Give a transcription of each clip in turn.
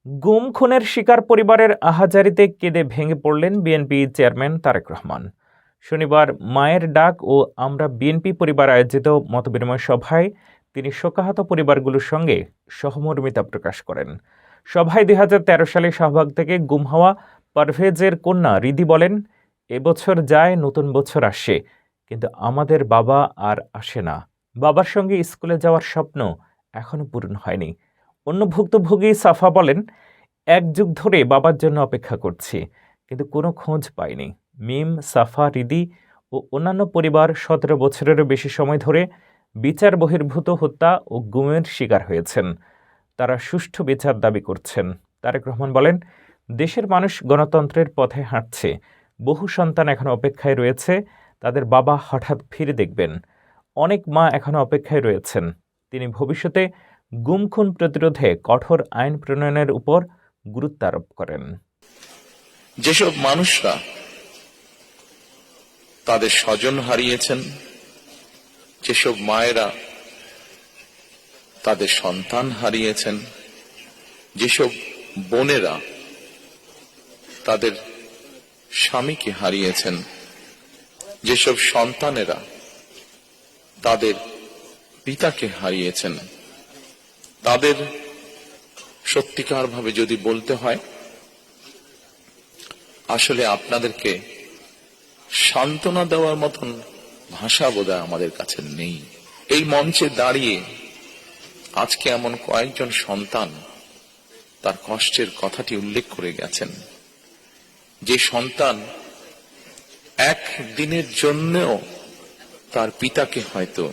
গুম খুনের শিকার পরিবারের আহাজারিতে কেঁদে ভেঙে পড়লেন বিএনপি চেয়ারম্যান তারেক রহমান। শনিবার মায়ের ডাক ও আমরা বিএনপি পরিবার আয়োজিত মতবিনিময় সভায় তিনি শোকাহত পরিবারগুলোর সঙ্গে সহমর্মিতা প্রকাশ করেন। সভায় ২০১৩ সালে শাহবাগ থেকে গুম হওয়া পারভেজের কন্যা রিদি বলেন, এবছর যায়, নতুন বছর আসে, কিন্তু আমাদের বাবা আর আসে না। বাবার সঙ্গে স্কুলে যাওয়ার স্বপ্ন এখনো পূরণ হয়নি। অন্য ভুক্তভোগী সাফা বলেন, এক যুগ ধরে বাবার জন্য অপেক্ষা করছি, কিন্তু কোনো খোঁজ পাইনি। মিম, সাফা, রিদি ও অন্যান্য পরিবার ১৭ বছরেরও বেশি সময় ধরে বিচার বহির্ভূত হত্যা ও গুমের শিকার হয়েছেন। তারা সুষ্ঠু বিচার দাবি করছেন। তারেক রহমান বলেন, দেশের মানুষ গণতন্ত্রের পথে হাঁটছে। বহু সন্তান এখনো অপেক্ষায় রয়েছে, তাদের বাবা হঠাৎ ফিরে দেখবেন। অনেক মা এখনো অপেক্ষায় রয়েছেন। তিনি ভবিষ্যতে গুম খুন প্রতিরোধে কঠোর আইন প্রণয়নের উপর গুরুত্ব আরোপ করেন। যেসব মানুষরা তাদের স্বজন হারিয়েছেন, যেসব মায়েরা তাদের সন্তান হারিয়েছেন, যেসব বোনেরা তাদের স্বামীকে হারিয়েছেন, যেসব সন্তানেরা তাদের পিতাকে হারিয়েছেন, তাদের সত্যিকারভাবে যদি বলতে হয়, আসলে আপনাদেরকে সান্ত্বনা দেওয়ার মতন ভাষা বোধহয় আমাদের কাছে নেই। এই মঞ্চে দাঁড়িয়ে আজকে এমন কয়েকজন সন্তান তার কষ্টের কথাটি উল্লেখ করে গেছেন, যে সন্তান এক দিনের জন্যও তার পিতাকে হয়তো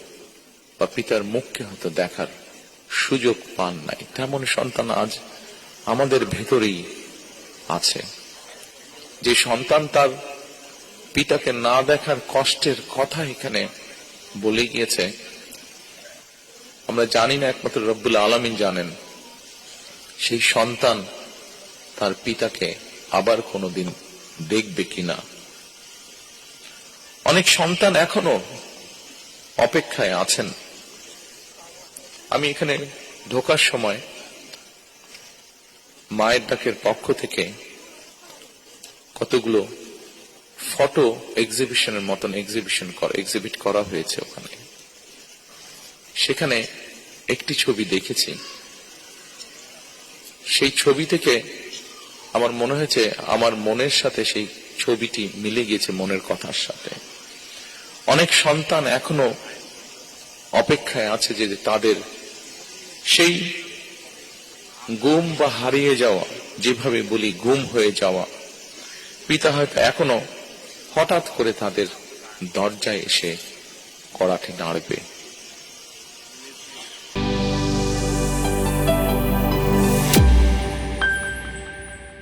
বা পিতার মুখকে হয়তো দেখার সুযোগ পান নাই, তেমন সন্তান আজ আমাদের ভেতরেই আছে। যে সন্তান তার পিতাকে না দেখার কষ্টের কথা এখানে বলে গিয়েছে, আমরা জানি না, একমাত্র রব্বুল আলামিন জানেন সেই সন্তান তার পিতাকে আবার কোনোদিন দেখবে কিনা। অনেক সন্তান এখনো অপেক্ষায় আছেন। আমি এখানে ঢোকার সময় মায়ের ডাকের পক্ষ থেকে কতগুলো ফটো এক্সিবিশনের মতন এক্সিবিট করা হয়েছে ওখানে। সেখানে একটি ছবি দেখেছি, সেই ছবি থেকে আমার মনে হয়েছে আমার মনের সাথে সেই ছবিটি মিলে গিয়েছে মনের কথার সাথে। অনেক সন্তান এখনো অপেক্ষায় আছে যে তাদের সেই গুম বা হারিয়ে যাওয়া, যেভাবে বলি গুম হয়ে যাওয়া পিতা হয়তো এখনো হঠাৎ করে তাদের দরজায় এসে কড়াতে নাড়বে।